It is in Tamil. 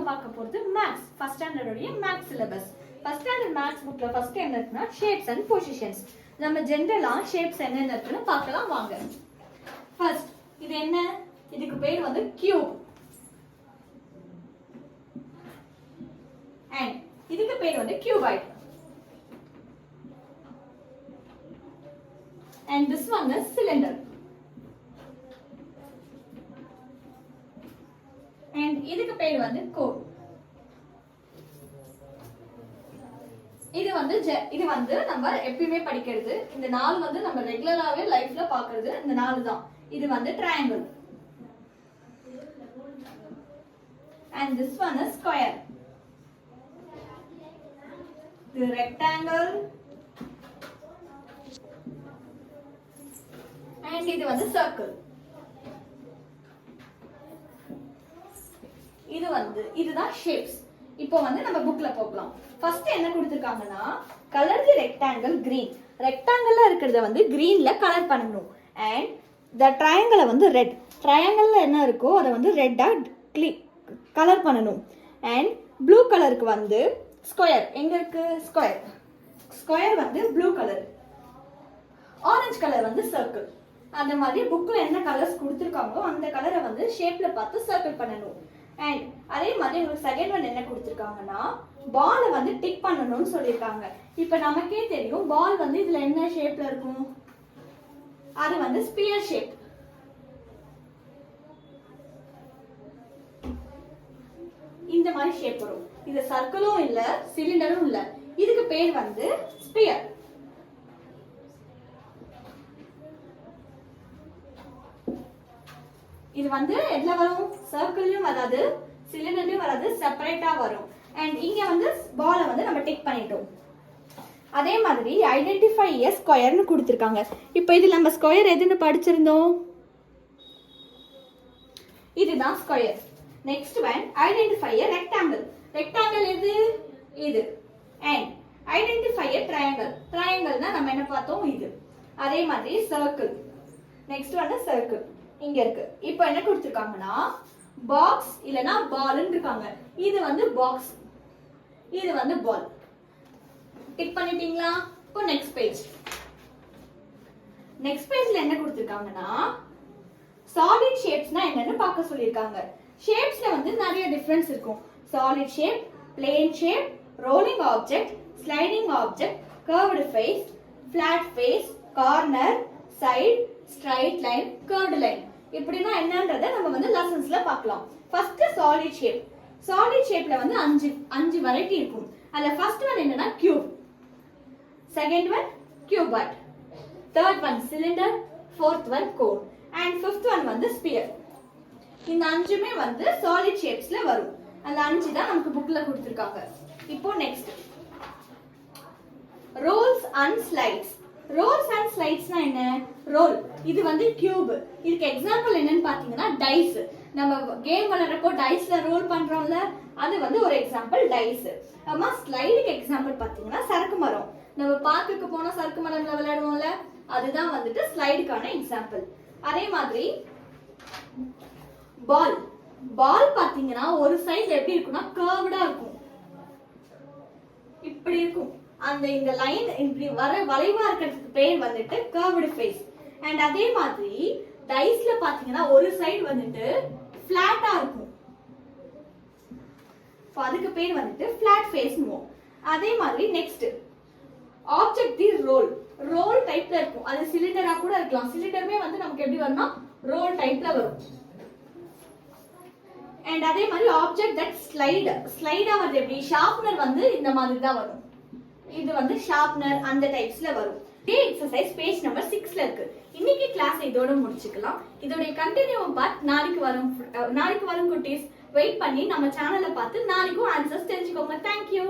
பார்க்க போறது மேத்ஸ் ஃபர்ஸ்ட் ஸ்டாண்டர்ட் உடைய maths syllabus. First standard maths புக்ல ஃபர்ஸ்ட் என்ன இருக்குன்னா ஷேப்ஸ் அண்ட் பொசிஷன்ஸ். நம்ம ஜெனரலா ஷேப்ஸ் என்னென்ன இருக்குன்னு பார்க்கலாம் வாங்க. ஃபர்ஸ்ட் இது என்ன? இதுக்கு பேர் வந்து கியூப். அண்ட் இதுக்கு பேர் வந்து cuboid. And this one is cylinder. And இதுக்கு பேர் வந்து கோன். இது வந்து நம்ம எப்பயுமே படிக்கிறது. இந்த நாலு வந்து நம்ம ரெகுலராவே லைஃப்ல பார்க்கிறது இந்த நாலு தான். இது வந்து triangle. And this one is square. The rectangle. And இது வந்து circle. இதுதான் shapes. இப்போ வந்து நம்ம புக்ல போகலாம். ஃபர்ஸ்ட் என்ன கொடுத்திருக்காங்கன்னா color the rectangle green. ரெக்டாங்கிள்ல இருக்கிறத வந்து greenல கலர் பண்ணனும். and the triangle வந்து red. ட்ரையாங்கிள்ல என்ன இருக்கோ அத வந்து ரெட்டா கலர் பண்ணனும். and blue கலருக்கு வந்து square. எங்க இருக்கு square? square வந்து blue கலர். orange கலர் வந்து circle. அந்த மாதிரி புக்ல என்ன கலர்ஸ் கொடுத்திருக்காங்களோ அந்த கலரை வந்து ஷேப்ல பார்த்து சர்க்கிள் பண்ணனும். அண்ட் அதே மாதிரி உங்களுக்கு செகண்ட் ஒன் என்ன கொடுத்திருக்காங்கன்னா பால் வந்து டிக் பண்ணனும்னு சொல்லிருக்காங்க. இப்போ நமக்கே தெரியும் பால் வந்து இதுல என்ன ஷேப்ல இருக்கும்? அது வந்து ஸ்பியர் ஷேப். இந்த மாதிரி ஷேப் வரும். இது சர்க்கிளும் இல்ல சிலிண்டரும் இல்ல. இதுக்கு பேர் வந்து ஸ்பியர். இது வந்து எதுல வரும்? சர்க்கிள்லயும் வராது, சிலிண்டர்லயும் வராது, செப்பரேட்டா வரும். அண்ட் இங்க வந்து பாலை வந்து நம்ம டிக் பண்ணிட்டோம். அதே மாதிரி ஐடென்டிஃபை எ ஸ்கொயர்னு கொடுத்திருக்காங்க. இப்போ இது நம்ம ஸ்கொயர் எதுன்னு படிச்சிருந்தோம்? இதுதான் square. Next one identify a rectangle. Rectangle எது? இது. And identify a triangle. ட்ரையாங்கிள்னா நம்ம என்ன பார்த்தோம்? இது. அதே மாதிரி சர்க்கிள். நெக்ஸ்ட் ஒன் சர்க்கிள் இங்க இருக்கு. இப்போ என்ன கொடுத்திருக்காங்கன்னா பாக்ஸ் இல்லனா பால்னு இருக்காங்க. இது வந்து பாக்ஸ், இது வந்து பால். டிக் பண்ணிட்டீங்களா? இப்போ நெக்ஸ்ட் பேஜ். நெக்ஸ்ட் பேஜ்ல என்ன கொடுத்திருக்காங்கன்னா சாலிட் ஷேப்ஸ்னா என்னன்னு பார்க்க சொல்லிருக்காங்க. ஷேப்ஸ்ல வந்து நிறைய டிஃபரன்ஸ் இருக்கும். Solid shape, plane shape, rolling object, sliding object, curved face, flat face, corner, side, straight line, curved line. இப்படினா என்னன்றதை நம்ம வந்து லெசன்ஸ்ல பார்க்கலாம். First solid shape. சாலிட் ஷேப்ல வந்து அஞ்சு வெரைட்டி இருக்கும். அதுல ஃபர்ஸ்ட் ஒன் என்னன்னா cube, second one cuboid, third one cylinder, fourth one cone and fifth one வந்து ஸ்பியர். இந்த அஞ்சுமே வந்து சாலிட் ஷேப்ஸ்ல வரும். அந்த அஞ்சு தான் நமக்கு புக்ல கொடுத்திருக்காங்க. இப்போ next rolls and slides. Rolls and ஸ்லைட்ஸ்னா என்ன? ரோல் இது வந்து கியூப். இதுக்கு எக்ஸாம்பிள் என்னன்னு பாத்தீங்கன்னா டைஸ். நம்ம கேம் விளையாடுறப்போ டைஸ்ல ரோல் பண்றோம்ல, அது வந்து ஒரு எக்ஸாம்பிள் டைஸ். அம்மா ஸ்லைடுக்கு எக்ஸாம்பிள் பாத்தீங்கன்னா சறுக்கு மரம். நம்ம பார்க்குக்கு போனா சறுக்கு மரம்ல விளையாடுவோம்ல, அதுதான் வந்துட்டு ஸ்லைடுக்கான எக்ஸாம்பிள். அதே மாதிரி பால். பால் பாத்தீங்கன்னா ஒரு சைடு எப்படி இருக்கும்னா கர்வ்டா இருக்கும், இப்படி இருக்கும். அந்த இந்த லைன் இப்படி வளைவா இருக்கிறதுக்கு பேர் வந்துட்டு கர்வ்டு ஃபேஸ். அண்ட் அதே மாதிரி டைஸ்ல பாத்தீங்கன்னா ஒரு சைடு வந்துட்டு ஃபிளாட்டா இருக்கும், அதுக்கு பேர் வந்துட்டு ஃபிளாட் ஃபேஸ்னுவோம். அதே மாதிரி next object the roll. Roll டைப்ல இருக்கும். அது சிலிண்டரா கூட இருக்கலாம். சிலிண்டருமே வந்து நமக்கு எப்படி வரும்னா ரோல் டைப்ல வரும். அண்ட் அதே மாதிரி ஆப்ஜெக்ட் தட் ஸ்லைடா வந்து எப்படி? ஷார்ப்னர் வந்து இந்த மாதிரி தான் வரும். இது வந்து ஷார்ப்னர் அந்த டைப்ஸ்ல வரும். இதே எக்ஸசைஸ் பேஜ் நம்பர் 6ல இருக்கு. இன்னைக்கு கிளாஸ் இதோட முடிச்சுக்கலாம். இதோட கண்டினியூ பார்ட் நாளைக்கு வரும் குட்டீஸ். வெயிட் பண்ணி நம்ம சேனலை பார்த்து நாளைக்கும் ஆன்சர்ஸ் தெரிஞ்சுக்கோங்க. தேங்க்யூ.